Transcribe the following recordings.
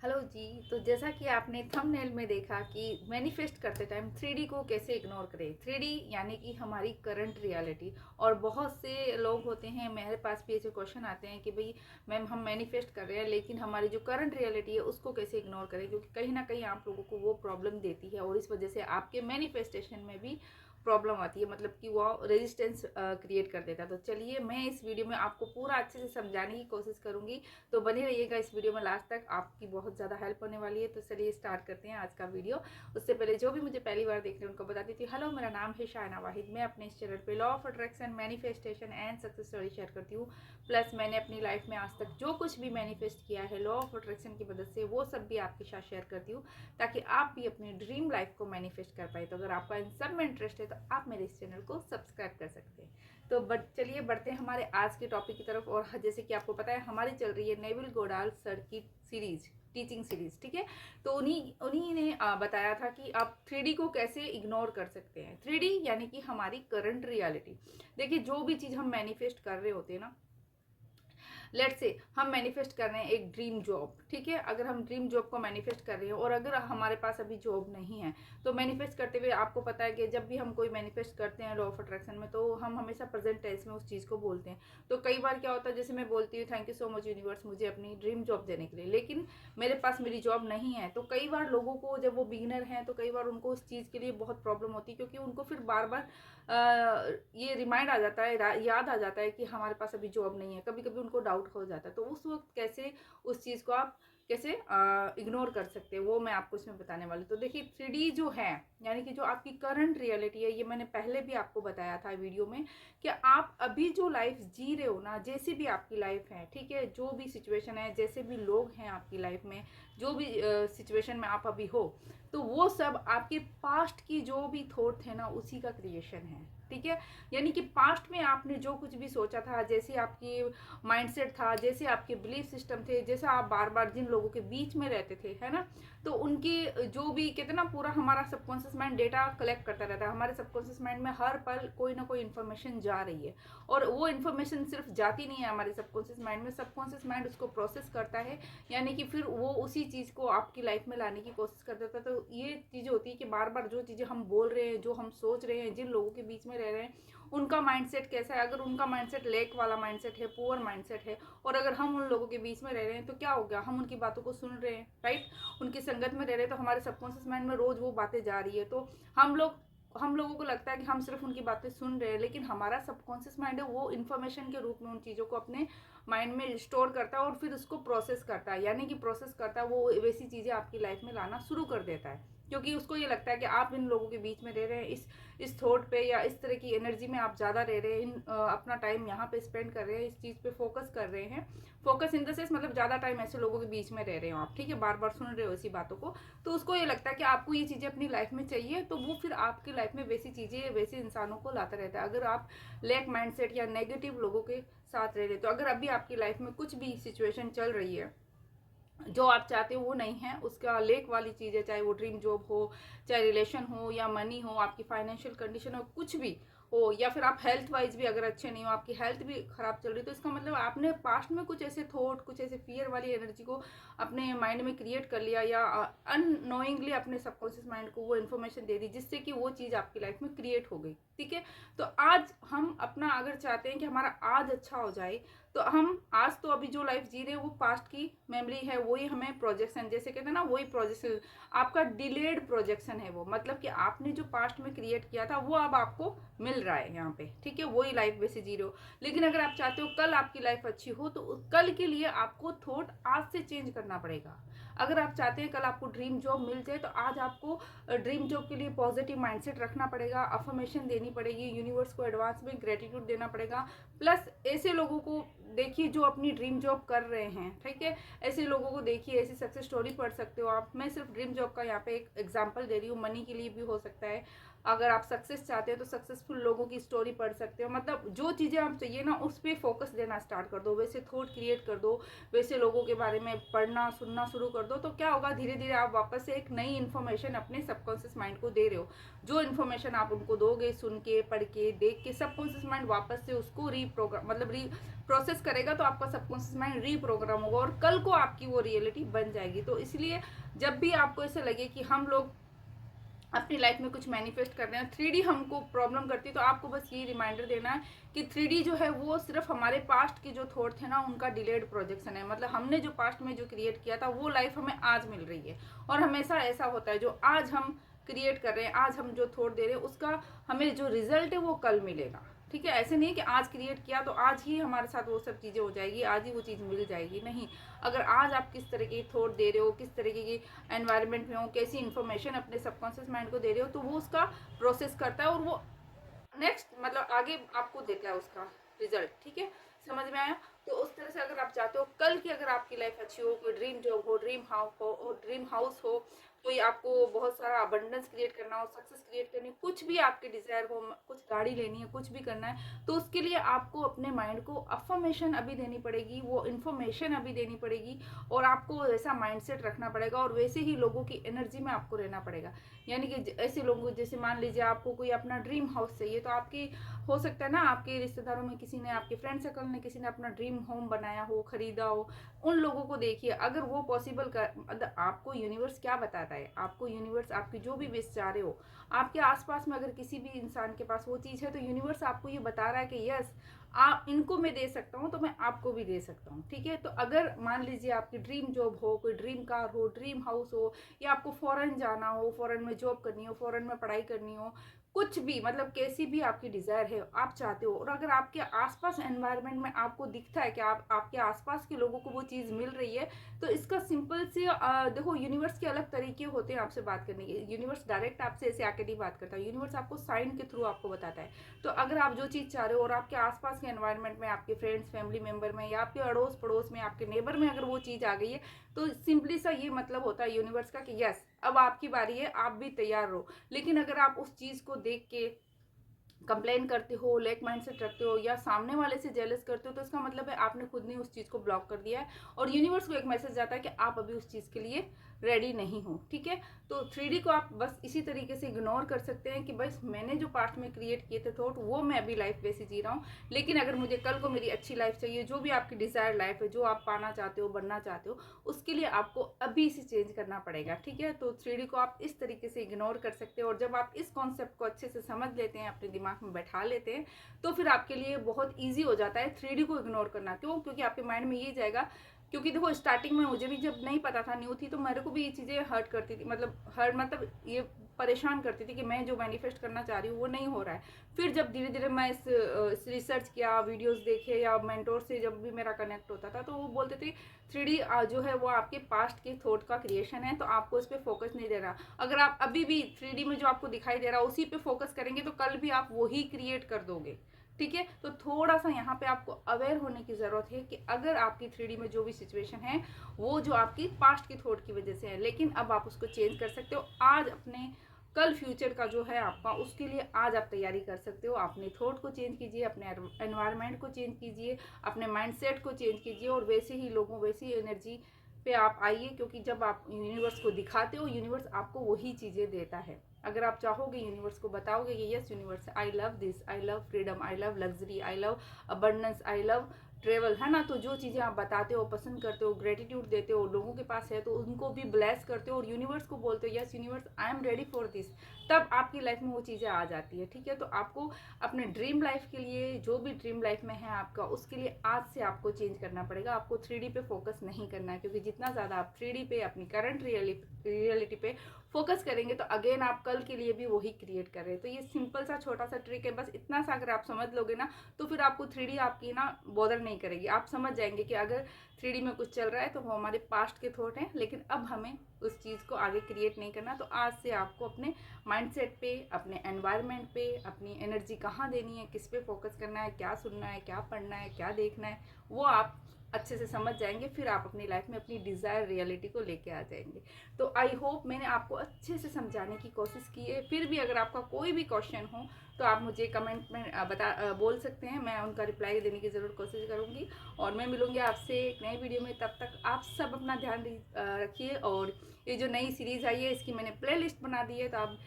Hello जी। तो जैसा कि आपने थंबनेल में देखा कि मैनिफेस्ट करते टाइम 3D को कैसे इग्नोर करें। 3D यानी कि हमारी करंट रियलिटी। और बहुत से लोग होते हैं, मेरे पास भी ऐसे क्वेश्चन आते हैं कि भाई मैम हम मैनिफेस्ट कर रहे हैं लेकिन हमारी जो करंट रियलिटी है उसको कैसे इग्नोर करें, क्योंकि कहीं ना कहीं आप लोगों को वो प्रॉब्लम देती है और इस वजह से आपके मैनिफेस्टेशन में भी प्रॉब्लम आती है, मतलब कि वो रेजिस्टेंस क्रिएट कर देता है। तो चलिए मैं इस वीडियो में आपको पूरा अच्छे से समझाने की कोशिश करूंगी, तो बने रहिएगा इस वीडियो में लास्ट तक, आपकी बहुत ज़्यादा हेल्प होने वाली है। तो चलिए स्टार्ट करते हैं आज का वीडियो। उससे पहले जो भी मुझे पहली बार देख रहे हैं उनको बता देती हूँ, हेलो मेरा नाम है शायना वाहिद। मैं अपने इस चैनल पे law of attraction, manifestation and success story share करती हूँ। प्लस मैंने अपनी लाइफ में आज तक जो कुछ भी मैनिफेस्ट किया है लॉ ऑफ अट्रैक्शन की मदद से, वो सब भी आपके साथ शेयर करती हूँ ताकि आप भी अपनी ड्रीम लाइफ को मैनिफेस्ट कर पाए। तो अगर आपका इन सब में इंटरेस्ट है तो आप मेरे इस चैनल को सब्सक्राइब कर सकते हैं। तो चलिए बढ़ते हैं हमारे आज के टॉपिक की तरफ। और जैसे कि आपको पता है हमारी चल रही है नेविल गोडाल सर की सीरीज, टीचिंग सीरीज, ठीक है। तो उन्हीं उन्हीं ने बताया था कि आप 3D को कैसे इग्नोर कर सकते हैं। 3D यानी कि हमारी करंट रियलिटी। देखिए जो भी चीज़ हम मैनिफेस्ट कर रहे होते हैं ना, लेट्स से हम मैनिफेस्ट कर रहे हैं एक ड्रीम जॉब, ठीक है। अगर हम ड्रीम जॉब को मैनिफेस्ट कर रहे हैं और अगर हमारे पास अभी जॉब नहीं है, तो मैनिफेस्ट करते हुए आपको पता है कि जब भी हम कोई मैनिफेस्ट करते हैं लॉ ऑफ अट्रैक्शन में, तो हम हमेशा प्रेजेंट टेंस में उस चीज़ को बोलते हैं। तो कई बार क्या होता है, जैसे मैं बोलती हूँ thank you so much universe मुझे अपनी ड्रीम जॉब देने के लिए, लेकिन मेरे पास मेरी जॉब नहीं है। तो कई बार लोगों को, जब वो बिगिनर हैं, तो कई बार उनको उस चीज़ के लिए बहुत प्रॉब्लम होती है, क्योंकि उनको फिर बार बार ये रिमाइंड आ जाता है, याद आ जाता है कि हमारे पास अभी जॉब नहीं है। कभी कभी उनको डाउट हो जाता है। तो उस वक्त कैसे उस चीज़ को आप कैसे इग्नोर कर सकते हैं, वो मैं आपको इसमें बताने वाली। तो देखिए 3D जो है यानी कि जो आपकी करंट रियलिटी है, ये मैंने पहले भी आपको बताया था वीडियो में कि आप अभी जो लाइफ जी रहे हो ना, जैसी भी आपकी लाइफ है, ठीक है, जो भी सिचुएशन है, जैसे भी लोग हैं आपकी लाइफ में, जो भी सिचुएशन में आप अभी हो, तो वो सब आपके पास्ट की जो भी थॉट थे ना, उसी का क्रिएशन है, ठीक है। यानी कि पास्ट में आपने जो कुछ भी सोचा था, जैसे आपकी माइंडसेट था, जैसे आपके बिलीफ सिस्टम थे, जैसे आप बार बार जिन लोगों के बीच में रहते थे, है ना, तो उनकी जो भी कितना पूरा हमारा सबकॉन्शियस माइंड डेटा कलेक्ट करता रहता है। हमारे सबकॉन्शियस माइंड में हर पल कोई ना कोई इन्फॉर्मेशन जा रही है, और वो इन्फॉर्मेशन सिर्फ जाती नहीं है हमारे सबकॉन्शियस माइंड में, सबकॉन्शियस माइंड उसको प्रोसेस करता है, यानी कि फिर वो उसी चीज़ को आपकी लाइफ में लाने की कोशिश कर देता है। तो ये चीज़ होती है कि बार बार जो चीज़ें हम बोल रहे हैं, जो हम सोच रहे हैं, जिन लोगों के बीच में रह रहे हैं, उनका माइंडसेट कैसा है। अगर उनका माइंडसेट लेक वाला माइंडसेट है, पुअर माइंडसेट है, और अगर हम उन लोगों के बीच में रह रहे हैं, तो क्या हो गया, हम उनकी बातों को सुन रहे हैं, राइट, उनकी संगत में रह रहे हैं, तो हमारे सबकॉन्शियस माइंड में रोज वो बातें जा रही है। तो हम लोगों को लगता है कि हम सिर्फ उनकी बातें सुन रहे हैं, लेकिन हमारा सबकॉन्शियस माइंड है वो इन्फॉर्मेशन के रूप में उन चीज़ों को अपने माइंड में स्टोर करता है और फिर उसको प्रोसेस करता है। यानी कि प्रोसेस करता है, वो वैसी चीज़ें आपकी लाइफ में लाना शुरू कर देता है, क्योंकि उसको ये लगता है कि आप इन लोगों के बीच में रह रहे हैं, इस थॉट पे या इस तरह की एनर्जी में आप ज़्यादा रह रहे हैं, अपना टाइम यहाँ पे स्पेंड कर रहे हैं, इस चीज़ पे फोकस कर रहे हैं। फोकस इन द सेंस मतलब ज़्यादा टाइम ऐसे लोगों के बीच में रह रहे हो आप, ठीक है, बार बार सुन रहे हो इसी बातों को। तो उसको ये लगता है कि आपको ये चीज़ें अपनी लाइफ में चाहिए, तो वो फिर आपकी लाइफ में वैसी चीज़ें, वैसे इंसानों को लाता रहता है। अगर आप लैक माइंडसेट या नेगेटिव लोगों के साथ रह रहे, तो अगर अभी आपकी लाइफ में कुछ भी सिचुएशन चल रही है जो आप चाहते हो वो नहीं है, उसका लेक वाली चीज़ है, चाहे वो ड्रीम जॉब हो, चाहे रिलेशन हो या मनी हो, आपकी फाइनेंशियल कंडीशन हो, कुछ भी हो, या फिर आप हेल्थ वाइज भी अगर अच्छे नहीं हो, आपकी हेल्थ भी खराब चल रही है, तो इसका मतलब आपने पास्ट में कुछ ऐसे थॉट, कुछ ऐसे फियर वाली एनर्जी को अपने माइंड में क्रिएट कर लिया, या अननोइंगली अपने सबकॉन्शियस माइंड को वो इन्फॉर्मेशन दे दी, जिससे कि वो चीज़ आपकी लाइफ में क्रिएट हो गई, ठीक है। तो आज हम अपना अगर चाहते हैं कि हमारा आज अच्छा हो जाए, तो हम आज तो अभी जो लाइफ जी रहे हैं वो पास्ट की मेमोरी है, वही हमें प्रोजेक्शन, जैसे कहते हैं ना, वही प्रोजेक्शन, आपका डिलेड प्रोजेक्शन है वो, मतलब कि आपने जो पास्ट में क्रिएट किया था वो अब आपको मिल रहा है यहाँ पे, ठीक है, वही लाइफ वैसे जी रहे हो। लेकिन अगर आप चाहते हो कल आपकी लाइफ अच्छी हो, तो कल के लिए आपको थॉट आज से चेंज करना पड़ेगा। अगर आप चाहते हैं कल आपको ड्रीम जॉब मिल जाए, तो आज आपको ड्रीम जॉब के लिए पॉजिटिव माइंडसेट रखना पड़ेगा, अफर्मेशन देनी पड़ेगी, यूनिवर्स को एडवांस में ग्रेटिट्यूड देना पड़ेगा। प्लस ऐसे लोगों को देखिए जो अपनी ड्रीम जॉब कर रहे हैं, ठीक है, ऐसे लोगों को देखिए, ऐसी सक्सेस स्टोरी पढ़ सकते हो आप। मैं सिर्फ ड्रीम जॉब का यहाँ पे एक एग्जांपल दे रही हूँ, मनी के लिए भी हो सकता है, अगर आप सक्सेस चाहते हो तो सक्सेसफुल लोगों की स्टोरी पढ़ सकते हो। मतलब जो चीज़ें आप चाहिए ना उस पर फोकस देना स्टार्ट कर दो, वैसे थॉट क्रिएट कर दो, वैसे लोगों के बारे में पढ़ना सुनना शुरू कर दो। तो क्या होगा, धीरे धीरे आप वापस से एक नई इन्फॉर्मेशन अपने सबकॉन्शियस माइंड को दे रहे हो। जो इन्फॉर्मेशन आप उनको दोगे, सुन के पढ़ के देख के, सबकॉन्शियस माइंड वापस से उसको रीप्रोग्राम मतलब री प्रोसेस करेगा, तो आपका सबकॉन्शियस माइंड रीप्रोग्राम होगा और कल को आपकी वो रियलिटी बन जाएगी। तो इसलिए जब भी आपको ऐसा लगे कि हम लोग अपनी लाइफ में कुछ मैनिफेस्ट कर रहे हैं, 3D हमको प्रॉब्लम करती है, तो आपको बस ये रिमाइंडर देना है कि 3D जो है वो सिर्फ हमारे पास्ट के जो थॉट थे ना उनका डिलेड प्रोजेक्शन है। मतलब हमने जो पास्ट में जो क्रिएट किया था वो लाइफ हमें आज मिल रही है। और हमेशा ऐसा होता है, जो आज हम क्रिएट कर रहे हैं, आज हम जो थॉट दे रहे हैं, उसका हमें जो रिजल्ट है वो कल मिलेगा। ठीक है, ऐसे नहीं कि आज क्रिएट किया तो आज ही हमारे साथ वो सब चीज़ें हो जाएगी, आज ही वो चीज़ मिल जाएगी, नहीं। अगर आज आप किस तरीके की थॉट दे रहे हो, किस तरीके की एनवायरनमेंट में हो, कैसी इन्फॉर्मेशन अपने सबकॉन्शियस माइंड को दे रहे हो, तो वो उसका प्रोसेस करता है और वो नेक्स्ट मतलब आगे आपको देता है उसका रिजल्ट। ठीक है, समझ में आया? तो उस तरह से अगर आप चाहते हो कल की अगर आपकी लाइफ अच्छी हो, कोई ड्रीम जॉब हो, ड्रीम हाउस हो, कोई आपको बहुत सारा अबंडेंस क्रिएट करना हो, सक्सेस क्रिएट करनी हो, कुछ भी आपके डिजायर हो, कुछ गाड़ी लेनी है, कुछ भी करना है, तो उसके लिए आपको अपने माइंड को अफर्मेशन अभी देनी पड़ेगी, वो इन्फॉर्मेशन अभी देनी पड़ेगी, और आपको वैसा माइंडसेट रखना पड़ेगा और वैसे ही लोगों की एनर्जी में आपको रहना पड़ेगा। यानी कि ऐसे लोगों, जैसे मान लीजिए आपको कोई अपना ड्रीम हाउस चाहिए, तो आपकी हो सकता है ना आपके रिश्तेदारों में किसी ने, आपके फ्रेंड सर्कल में किसी ने अपना ड्रीम होम बनाया हो, खरीदा हो, उन लोगों को देखिए। अगर वो पॉसिबल कर, मतलब आपको यूनिवर्स क्या बताता है, आपको यूनिवर्स आपकी जो भी विश चाह रहे हो, आपके आसपास में अगर किसी भी इंसान के पास वो चीज़ है, तो यूनिवर्स आपको ये बता रहा है कि यस, आप इनको मैं दे सकता हूँ, तो मैं आपको भी दे सकता हूँ। ठीक है, तो अगर मान लीजिए आपकी ड्रीम जॉब हो, कोई ड्रीम कार हो, ड्रीम हाउस हो, या आपको फॉरेन जाना हो, फॉरेन में जॉब करनी हो, फॉरेन में पढ़ाई करनी हो, कुछ भी मतलब कैसी भी आपकी डिज़ायर है, आप चाहते हो, और अगर आपके आसपास एनवायरनमेंट में आपको दिखता है कि आप आपके आसपास के लोगों को वो चीज़ मिल रही है, तो इसका सिंपल से देखो, यूनिवर्स के अलग तरीके होते हैं आपसे बात करने के। यूनिवर्स डायरेक्ट आपसे ऐसे आके नहीं बात करता, यूनिवर्स आपको साइन के थ्रू आपको बताता है। तो अगर आप जो चीज़ चाह रहे हो और आपके आसपास के एनवायरनमेंट में, आपके फ्रेंड्स फैमिली मेम्बर में, या आपके अड़ोस पड़ोस में, आपके नेबर में अगर वो चीज़ आ गई है, तो सिंपली सा ये मतलब होता है यूनिवर्स का कि यस, अब आपकी बारी है, आप भी तैयार रहो। लेकिन अगर आप उस चीज़ को देख के कंप्लेन करते हो, लेक माइंडसेट रखते हो, या सामने वाले से जेलस करते हो, तो इसका मतलब है आपने खुद ने उस चीज़ को ब्लॉक कर दिया है, और यूनिवर्स को एक मैसेज जाता है कि आप अभी उस चीज़ के लिए रेडी नहीं हो। ठीक है, तो 3D को आप बस इसी तरीके से इग्नोर कर सकते हैं कि बस मैंने जो पास्ट में क्रिएट किए थे थॉट, वो मैं अभी लाइफ वैसी जी रहा हूँ, लेकिन अगर मुझे कल को मेरी अच्छी लाइफ चाहिए, जो भी आपकी डिजायर लाइफ है, जो आप पाना चाहते हो, बनना चाहते हो, उसके लिए आपको अभी से चेंज करना पड़ेगा। ठीक है, तो 3D को आप इस तरीके से इग्नोर कर सकते हो, और जब आप इस कॉन्सेप्ट को अच्छे से समझ लेते हैं, अपने दिमाग में बैठा लेते हैं, तो फिर आपके लिए बहुत ईजी हो जाता है 3D को इग्नोर करना। क्यों? क्योंकि आपके माइंड में ये जाएगा, क्योंकि देखो स्टार्टिंग में मुझे भी जब नहीं पता था, न्यू थी, तो मेरे को भी ये चीज़ें हर्ट करती थी, मतलब ये परेशान करती थी कि मैं जो मैनिफेस्ट करना चाह रही हूँ वो नहीं हो रहा है। फिर जब धीरे धीरे मैं इस रिसर्च किया, वीडियोस देखे, या मेंटोर से जब भी मेरा कनेक्ट होता था, तो वो बोलते थे 3D जो है वो आपके पास्ट के थॉट का क्रिएशन है, तो आपको इस पर फोकस नहीं दे रहा। अगर आप अभी भी 3D में जो आपको दिखाई दे रहा है उसी पे फोकस करेंगे, तो कल भी आप वही क्रिएट कर दोगे। ठीक है, तो थोड़ा सा यहाँ पे आपको अवेयर होने की ज़रूरत है कि अगर आपकी 3D में जो भी सिचुएशन है, वो जो आपकी पास्ट की थॉट की वजह से है, लेकिन अब आप उसको चेंज कर सकते हो। आज अपने कल फ्यूचर का जो है आपका, उसके लिए आज आप तैयारी कर सकते हो। अपने थॉट को चेंज कीजिए, अपने एनवायरनमेंट को चेंज कीजिए, अपने माइंडसेट को चेंज कीजिए, और वैसे ही लोगों, वैसी एनर्जी पे आप आइए, क्योंकि जब आप यूनिवर्स को दिखाते हो, यूनिवर्स आपको वही चीज़ें देता है। अगर आप चाहोगे, यूनिवर्स को बताओगे कि yes universe, I love this, I love freedom, I love luxury, I love abundance, I love travel, है ना, तो जो चीज़ें आप बताते हो, पसंद करते हो, ग्रेटिट्यूड देते हो, लोगों के पास है तो उनको भी ब्लेस करते हो, और यूनिवर्स को बोलते हो yes universe, I am ready for this, तब आपकी लाइफ में वो चीज़ें आ जाती है। ठीक है, तो आपको अपने ड्रीम लाइफ के लिए, जो भी ड्रीम लाइफ में है आपका, उसके लिए आज से आपको चेंज करना पड़ेगा। आपको 3D पे फोकस नहीं करना है, क्योंकि जितना ज़्यादा आप 3D पे, अपनी करंट रियलिटी पे फोकस करेंगे, तो अगेन आप कल के लिए भी वही क्रिएट कर रहे हैं। तो ये सिंपल सा छोटा सा ट्रिक है, बस इतना सा अगर आप समझ लोगे ना, तो फिर आपको 3D आपकी ना बॉदर नहीं करेगी। आप समझ जाएंगे कि अगर 3D में कुछ चल रहा है तो वो हमारे पास्ट के थॉट हैं, लेकिन अब हमें उस चीज़ को आगे क्रिएट नहीं करना। तो आज से आपको अपने माइंडसेट पे, अपने एनवायरनमेंट पे, अपनी एनर्जी कहाँ देनी है, किस पे फोकस करना है, क्या सुनना है, क्या पढ़ना है, क्या देखना है, वो आप अच्छे से समझ जाएंगे, फिर आप अपनी लाइफ में अपनी डिज़ायर रियलिटी को लेके आ जाएंगे। तो आई होप मैंने आपको अच्छे से समझाने की कोशिश की है। फिर भी अगर आपका कोई भी क्वेश्चन हो तो आप मुझे कमेंट में बोल सकते हैं, मैं उनका रिप्लाई देने की ज़रूर कोशिश करूँगी। और मैं मिलूँगी आपसे एक नई वीडियो में, तब तक आप सब अपना ध्यान रखिए। और ये जो नई सीरीज़ आई है इसकी मैंने प्ले लिस्ट बना दी है, तो आप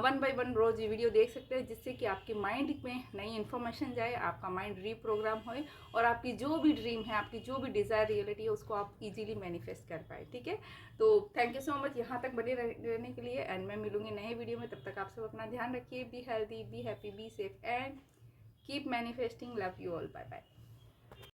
1 बाय 1 रोज़ ये वीडियो देख सकते हैं, जिससे कि आपके माइंड में नई इन्फॉर्मेशन जाए, आपका माइंड रीप्रोग्राम होए और आपकी जो भी ड्रीम है, आपकी जो भी डिज़ायर रियलिटी है, उसको आप इजीली मैनिफेस्ट कर पाए। ठीक है, तो थैंक यू सो मच यहाँ तक बने रहने के लिए। एंड मैं मिलूंगी नए वीडियो में, तब तक आप सब अपना ध्यान रखिए। Be healthy, be happy, be safe and keep manifesting. Love you all, bye bye.